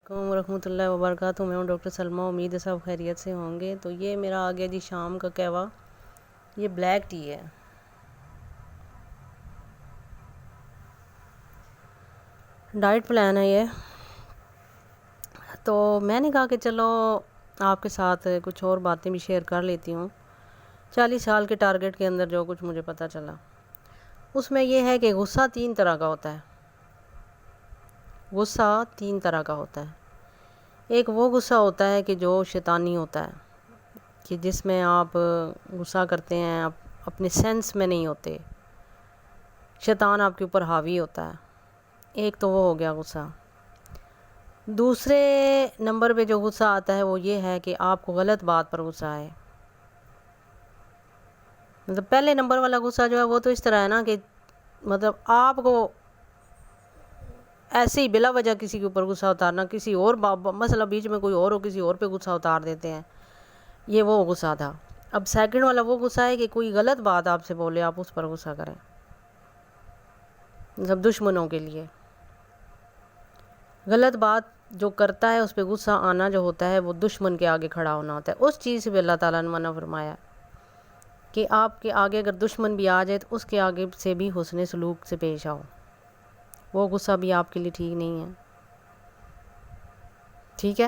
السلام ورحمۃ اللہ وبرکاتہ۔ میں ہوں ڈاکٹر سلمہ، امید ہے سب خیریت سے ہوں گے۔ تو یہ میرا آ گیا جی شام کا قہوہ، یہ بلیک ٹی ہے۔ ڈائٹ پلان ہے یہ۔ تو میں نے کہا کہ چلو آپ کے ساتھ کچھ اور باتیں بھی شیئر کر لیتی ہوں۔ 40 سال کے ٹارگٹ کے اندر جو کچھ مجھے پتہ چلا، اس میں یہ ہے کہ غصہ 3 طرح کا ہوتا ہے۔ غصہ 3 طرح کا ہوتا ہے۔ ایک وہ غصہ ہوتا ہے کہ جو شیطانی ہوتا ہے، کہ جس میں آپ غصہ کرتے ہیں، آپ اپنے سینس میں نہیں ہوتے، شیطان آپ کے اوپر حاوی ہوتا ہے۔ ایک تو وہ ہو گیا غصہ۔ دوسرے نمبر پہ جو غصہ آتا ہے وہ یہ ہے کہ آپ کو غلط بات پر غصہ آئے۔ مطلب پہلے نمبر والا غصہ جو ہے وہ تو اس طرح ہے نا کہ مطلب آپ کو ایسے ہی بلا وجہ کسی کے اوپر غصہ اتارنا، کسی اور مسئلہ بیچ میں کوئی اور ہو، کسی اور پہ غصہ اتار دیتے ہیں، یہ وہ غصہ تھا۔ اب سیکنڈ والا وہ غصہ ہے کہ کوئی غلط بات آپ سے بولے، آپ اس پر غصہ کریں، مطلب دشمنوں کے لیے غلط بات جو کرتا ہے اس پہ غصہ آنا جو ہوتا ہے وہ دشمن کے آگے کھڑا ہونا ہوتا ہے۔ اس چیز سے بھی اللہ تعالیٰ نے منع فرمایا کہ آپ کے آگے اگر دشمن بھی آ جائے تو اس کے آگے سے بھی حسن سلوک سے پیش آؤ، وہ غصہ بھی آپ کے لیے ٹھیک نہیں ہے۔ ٹھیک ہے۔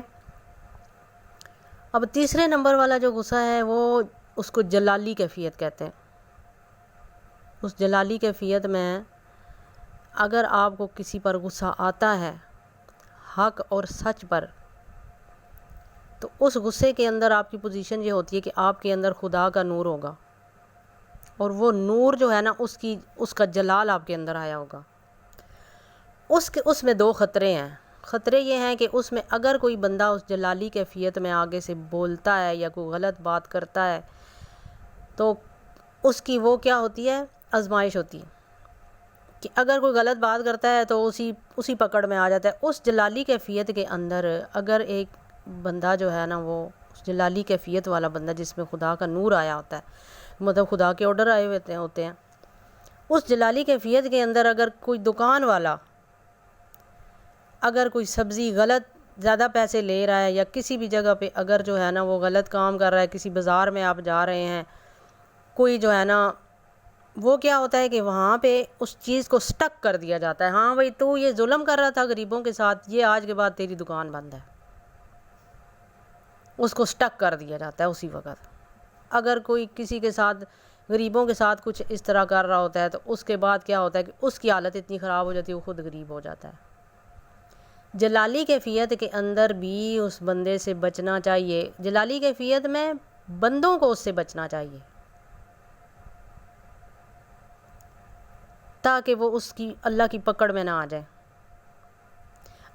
اب تیسرے نمبر والا جو غصہ ہے وہ اس کو جلالی کیفیت کہتے ہیں۔ اس جلالی کیفیت میں اگر آپ کو کسی پر غصہ آتا ہے حق اور سچ پر، تو اس غصے کے اندر آپ کی پوزیشن یہ ہوتی ہے کہ آپ کے اندر خدا کا نور ہوگا، اور وہ نور جو ہے نا اس کا جلال آپ کے اندر آیا ہوگا۔ اس میں 2 خطرے ہیں۔ خطرے یہ ہیں کہ اس میں اگر کوئی بندہ اس جلالی کیفیت میں آگے سے بولتا ہے یا کوئی غلط بات کرتا ہے تو اس کی وہ کیا ہوتی ہے، آزمائش ہوتی ہے کہ اگر کوئی غلط بات کرتا ہے تو اسی پکڑ میں آ جاتا ہے۔ اس جلالی کیفیت کے اندر اگر ایک بندہ جو ہے نا، وہ اس جلالی کیفیت والا بندہ جس میں خدا کا نور آیا ہوتا ہے، مطلب خدا کے آرڈر آئے ہوتے ہیں، اس جلالی کیفیت کے اندر اگر کوئی دکان والا اگر کوئی سبزی غلط زیادہ پیسے لے رہا ہے، یا کسی بھی جگہ پہ اگر جو ہے نا وہ غلط کام کر رہا ہے، کسی بازار میں آپ جا رہے ہیں، کوئی جو ہے نا وہ کیا ہوتا ہے کہ وہاں پہ اس چیز کو سٹک کر دیا جاتا ہے، ہاں بھائی تو یہ ظلم کر رہا تھا غریبوں کے ساتھ، یہ آج کے بعد تیری دکان بند ہے، اس کو سٹک کر دیا جاتا ہے اسی وقت۔ اگر کوئی کسی کے ساتھ غریبوں کے ساتھ کچھ اس طرح کر رہا ہوتا ہے تو اس کے بعد کیا ہوتا ہے کہ اس کی حالت اتنی خراب ہو جاتی ہے، وہ خود غریب ہو جاتا ہے۔ جلالی کیفیت کے اندر بھی اس بندے سے بچنا چاہیے۔ جلالی کیفیت میں بندوں کو اس سے بچنا چاہیے تاکہ وہ اس کی اللہ کی پکڑ میں نہ آ جائے۔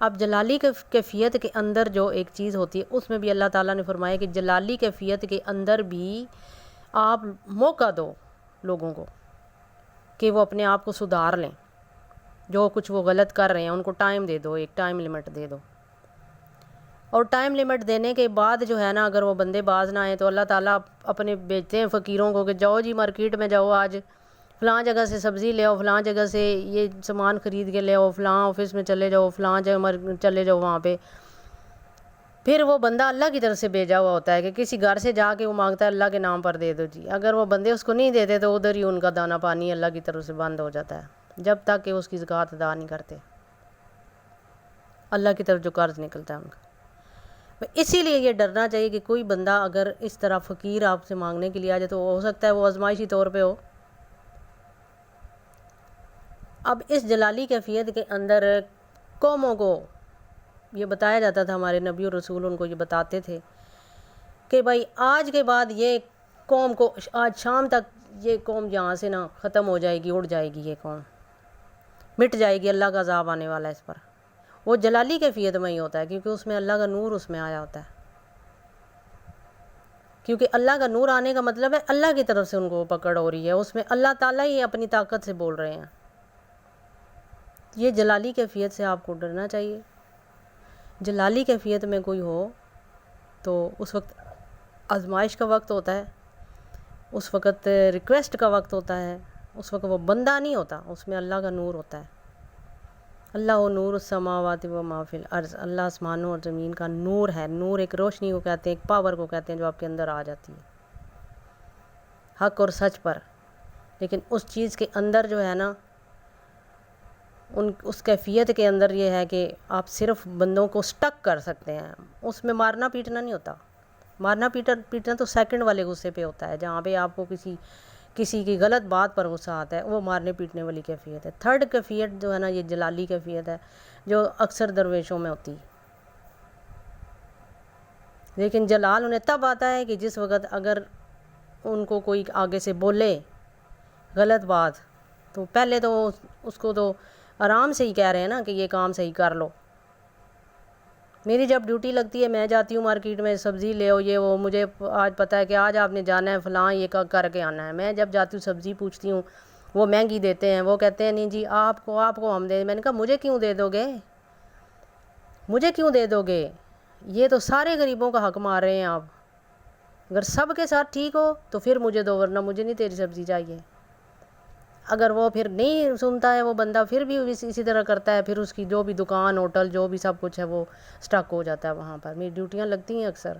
اب جلالی کیفیت کے اندر جو ایک چیز ہوتی ہے اس میں بھی اللہ تعالیٰ نے فرمایا کہ جلالی کیفیت کے اندر بھی آپ موقع دو لوگوں کو کہ وہ اپنے آپ کو سدھار لیں، جو کچھ وہ غلط کر رہے ہیں ان کو ٹائم دے دو، ایک ٹائم لمٹ دے دو، اور ٹائم لمٹ دینے کے بعد جو ہے نا اگر وہ بندے باز نہ آئیں تو اللہ تعالیٰ اپنے بھیجتے ہیں فقیروں کو کہ جاؤ جی مارکیٹ میں جاؤ، آج فلاں جگہ سے سبزی لے آؤ، فلاں جگہ سے یہ سامان خرید کے لے آؤ، فلاں آفس میں چلے جاؤ، فلاں جگہ چلے جاؤ وہاں پہ۔ پھر وہ بندہ اللہ کی طرف سے بھیجا ہوا ہوتا ہے کہ کسی گھر سے جا کے وہ مانگتا ہے اللہ کے نام پر دے دو جی، اگر وہ بندے اس کو نہیں دیتے تو ادھر ہی ان کا دانہ پانی اللہ کی طرف سے بند ہو جاتا ہے جب تک کہ اس کی زکوٰۃ ادا نہیں کرتے، اللہ کی طرف جو قرض نکلتا ہے ان کا۔ اسی لیے یہ ڈرنا چاہیے کہ کوئی بندہ اگر اس طرح فقیر آپ سے مانگنے کے لیے آ جائے تو ہو سکتا ہے وہ آزمائشی طور پہ ہو۔ اب اس جلالی کیفیت کے اندر قوموں کو یہ بتایا جاتا تھا، ہمارے نبی اور رسول ان کو یہ بتاتے تھے کہ بھائی آج کے بعد یہ قوم کو، آج شام تک یہ قوم یہاں سے نہ ختم ہو جائے گی، اڑ جائے گی، یہ قوم مٹ جائے گی، اللہ کا عذاب آنے والا ہے اس پر۔ وہ جلالی کیفیت میں ہی ہوتا ہے کیونکہ اس میں اللہ کا نور اس میں آیا ہوتا ہے، کیونکہ اللہ کا نور آنے کا مطلب ہے اللہ کی طرف سے ان کو پکڑ ہو رہی ہے، اس میں اللہ تعالیٰ ہی اپنی طاقت سے بول رہے ہیں۔ یہ جلالی کیفیت سے آپ کو ڈرنا چاہیے۔ جلالی کیفیت میں کوئی ہو تو اس وقت آزمائش کا وقت ہوتا ہے، اس وقت ریکویسٹ کا وقت ہوتا ہے، اس وقت وہ بندہ نہیں ہوتا، اس میں اللہ کا نور ہوتا ہے۔ اللہ نور السماوات و ما فی الارض، اللہ آسمانوں اور زمین کا نور ہے۔ نور ایک روشنی کو کہتے ہیں، ایک پاور کو کہتے ہیں جو آپ کے اندر آ جاتی ہے حق اور سچ پر۔ لیکن اس چیز کے اندر جو ہے نا، اس کیفیت کے اندر یہ ہے کہ آپ صرف بندوں کو سٹک کر سکتے ہیں، اس میں مارنا پیٹنا نہیں ہوتا۔ مارنا پیٹنا تو سیکنڈ والے غصے پہ ہوتا ہے، جہاں پہ آپ کو کسی کی غلط بات پر غصہ آتا ہے، وہ مارنے پیٹنے والی کیفیت ہے۔ تھرڈ کیفیت جو ہے نا، یہ جلالی کیفیت ہے جو اکثر درویشوں میں ہوتی ہے۔ لیکن جلال انہیں تب آتا ہے کہ جس وقت اگر ان کو کوئی آگے سے بولے غلط بات، تو پہلے تو اس کو تو آرام سے ہی کہہ رہے ہیں نا کہ یہ کام صحیح کر لو۔ میری جب ڈیوٹی لگتی ہے، میں جاتی ہوں مارکیٹ میں، سبزی لے او یہ وہ، مجھے آج پتہ ہے کہ آج آپ نے جانا ہے فلاں یہ کر کے آنا ہے۔ میں جب جاتی ہوں سبزی پوچھتی ہوں، وہ مہنگی دیتے ہیں، وہ کہتے ہیں نہیں جی آپ کو ہم دیں۔ میں نے کہا مجھے کیوں دے دو گے، مجھے کیوں دے دو گے؟ یہ تو سارے غریبوں کا حق مار رہے ہیں آپ۔ اگر سب کے ساتھ ٹھیک ہو تو پھر مجھے دو، ورنہ مجھے نہیں تیری سبزی چاہیے۔ اگر وہ پھر نہیں سنتا ہے وہ بندہ، پھر بھی اسی طرح کرتا ہے، پھر اس کی جو بھی دکان ہوٹل جو بھی سب کچھ ہے وہ سٹک ہو جاتا ہے وہاں پر۔ میری ڈیوٹیاں لگتی ہیں اکثر۔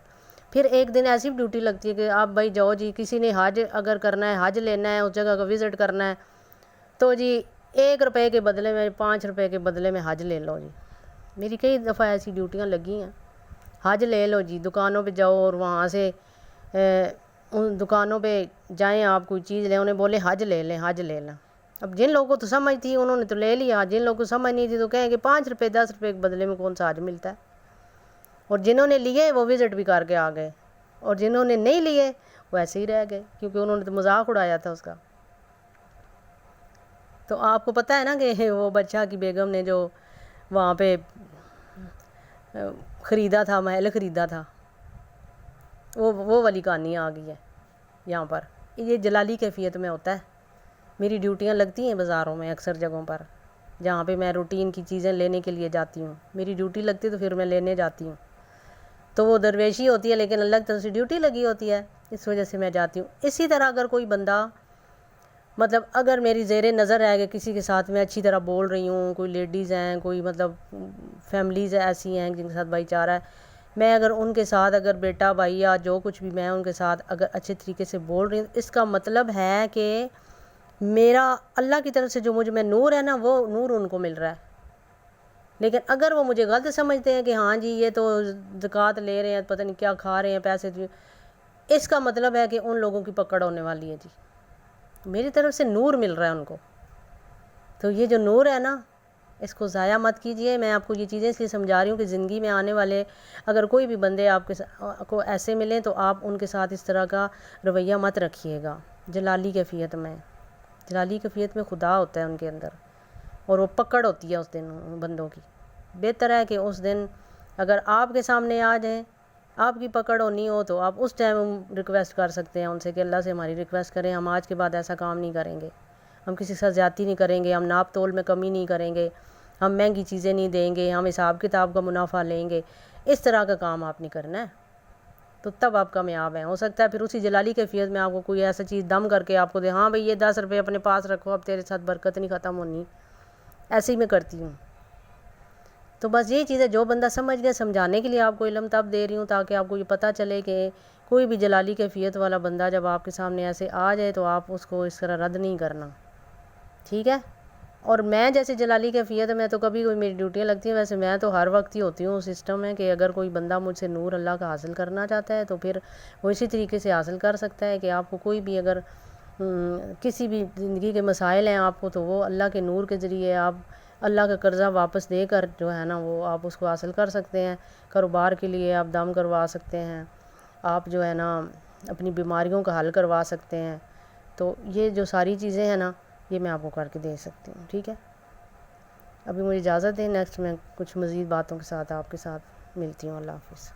پھر ایک دن ایسی ڈیوٹی لگتی ہے کہ آپ بھائی جاؤ جی، کسی نے حج اگر کرنا ہے، حج لینا ہے، اس جگہ کا وزٹ کرنا ہے، تو جی 1 روپے کے بدلے میں 5 روپے کے بدلے میں حج لے لو جی۔ میری کئی دفعہ ایسی ڈیوٹیاں لگی ہیں، حج لے لو جی، دکانوں پہ جاؤ اور وہاں سے ان دکانوں پہ جائیں، آپ کوئی چیز لیں، انہیں بولے حج لے لیں، حج لے لیں۔ اب جن لوگوں کو تو سمجھ تھی انہوں نے تو لے لیا، جن لوگوں کو سمجھ نہیں تھی تو کہیں کہ 5 روپے 10 روپے کے بدلے میں کون سا حج ملتا ہے۔ اور جنہوں نے لیے وہ وزٹ بھی کر کے آ گئے، اور جنہوں نے نہیں لیے وہ ایسے ہی رہ گئے، کیونکہ انہوں نے تو مذاق اڑایا تھا اس کا۔ تو آپ کو پتہ ہے نا کہ وہ بادشاہ کی بیگم نے جو وہاں پہ خریدا تھا، محل خریدا تھا، وہ والی کہانی آ گئی ہے یہاں پر۔ یہ جلالی کیفیت میں ہوتا ہے۔ میری ڈیوٹیاں لگتی ہیں بازاروں میں اکثر جگہوں پر، جہاں پہ میں روٹین کی چیزیں لینے کے لیے جاتی ہوں۔ میری ڈیوٹی لگتی ہے تو پھر میں لینے جاتی ہوں، تو وہ درویشی ہوتی ہے لیکن الگ طرح سے ڈیوٹی لگی ہوتی ہے، اس وجہ سے میں جاتی ہوں۔ اسی طرح اگر کوئی بندہ مطلب اگر میری زیر نظر ہے کہ کسی کے ساتھ میں اچھی طرح بول رہی ہوں، کوئی لیڈیز ہیں، کوئی مطلب فیملیز ایسی ہیں جن کے ساتھ بھائی چارہ ہے، میں اگر ان کے ساتھ اگر بیٹا بھائی یا جو کچھ بھی میں ان کے ساتھ اگر اچھے طریقے سے بول رہی ہوں، اس کا مطلب ہے کہ میرا اللہ کی طرف سے جو مجھ میں نور ہے نا، وہ نور ان کو مل رہا ہے۔ لیکن اگر وہ مجھے غلط سمجھتے ہیں کہ ہاں جی یہ تو زکوٰۃ لے رہے ہیں، پتہ نہیں کیا کھا رہے ہیں پیسے، اس کا مطلب ہے کہ ان لوگوں کی پکڑ ہونے والی ہے جی، میری طرف سے نور مل رہا ہے ان کو۔ تو یہ جو نور ہے نا، اس کو ضائع مت کیجئے۔ میں آپ کو یہ چیزیں اس لیے سمجھا رہی ہوں کہ زندگی میں آنے والے اگر کوئی بھی بندے آپ کو ایسے ملیں تو آپ ان کے ساتھ اس طرح کا رویہ مت رکھیے گا۔ جلالی کیفیت میں، جلالی کیفیت میں خدا ہوتا ہے ان کے اندر، اور وہ پکڑ ہوتی ہے اس دن بندوں کی۔ بہتر ہے کہ اس دن اگر آپ کے سامنے آ جائیں، آپ کی پکڑ ہونی ہو، تو آپ اس ٹائم ریکویسٹ کر سکتے ہیں ان سے کہ اللہ سے ہماری ریکویسٹ کریں، ہم آج کے بعد ایسا کام نہیں کریں گے، ہم کسی سے زیادتی نہیں کریں گے، ہم ناپ تول میں کمی نہیں کریں گے، ہم مہنگی چیزیں نہیں دیں گے، ہم حساب کتاب کا منافع لیں گے۔ اس طرح کا کام آپ نہیں کرنا ہے، تو تب آپ کامیاب ہیں۔ ہو سکتا ہے پھر اسی جلالی کیفیت میں آپ کو کوئی ایسا چیز دم کر کے آپ کو دے، ہاں بھئی یہ 10 روپے اپنے پاس رکھو، اب تیرے ساتھ برکت نہیں ختم ہونی، ایسے ہی میں کرتی ہوں۔ تو بس یہی چیز ہے، جو بندہ سمجھ گیا، سمجھانے کے لیے آپ کو علم تب دے رہی ہوں تاکہ آپ کو یہ پتہ چلے کہ کوئی بھی جلالی کیفیت والا بندہ جب آپ کے سامنے ایسے آ جائے تو آپ اس کو اس طرح رد نہیں کرنا، ٹھیک ہے۔ اور میں جیسے جلالی کیفیت میں تو کبھی کوئی میری ڈیوٹیاں لگتی ہیں، ویسے میں تو ہر وقت ہی ہوتی ہوں سسٹم ہے کہ اگر کوئی بندہ مجھ سے نور اللہ کا حاصل کرنا چاہتا ہے تو پھر وہ اسی طریقے سے حاصل کر سکتا ہے کہ آپ کو کوئی بھی اگر کسی بھی زندگی کے مسائل ہیں آپ کو، تو وہ اللہ کے نور کے ذریعے آپ اللہ کا قرضہ واپس دے کر جو ہے نا وہ آپ اس کو حاصل کر سکتے ہیں۔ کاروبار کے لیے آپ دم کروا سکتے ہیں، آپ جو ہے نا اپنی بیماریوں کا حل کروا سکتے ہیں۔ تو یہ جو ساری چیزیں ہیں نا، یہ میں آپ کو کر کے دے سکتی ہوں، ٹھیک ہے۔ ابھی مجھے اجازت دیں، نیکسٹ میں کچھ مزید باتوں کے ساتھ آپ کے ساتھ ملتی ہوں۔ اللہ حافظ۔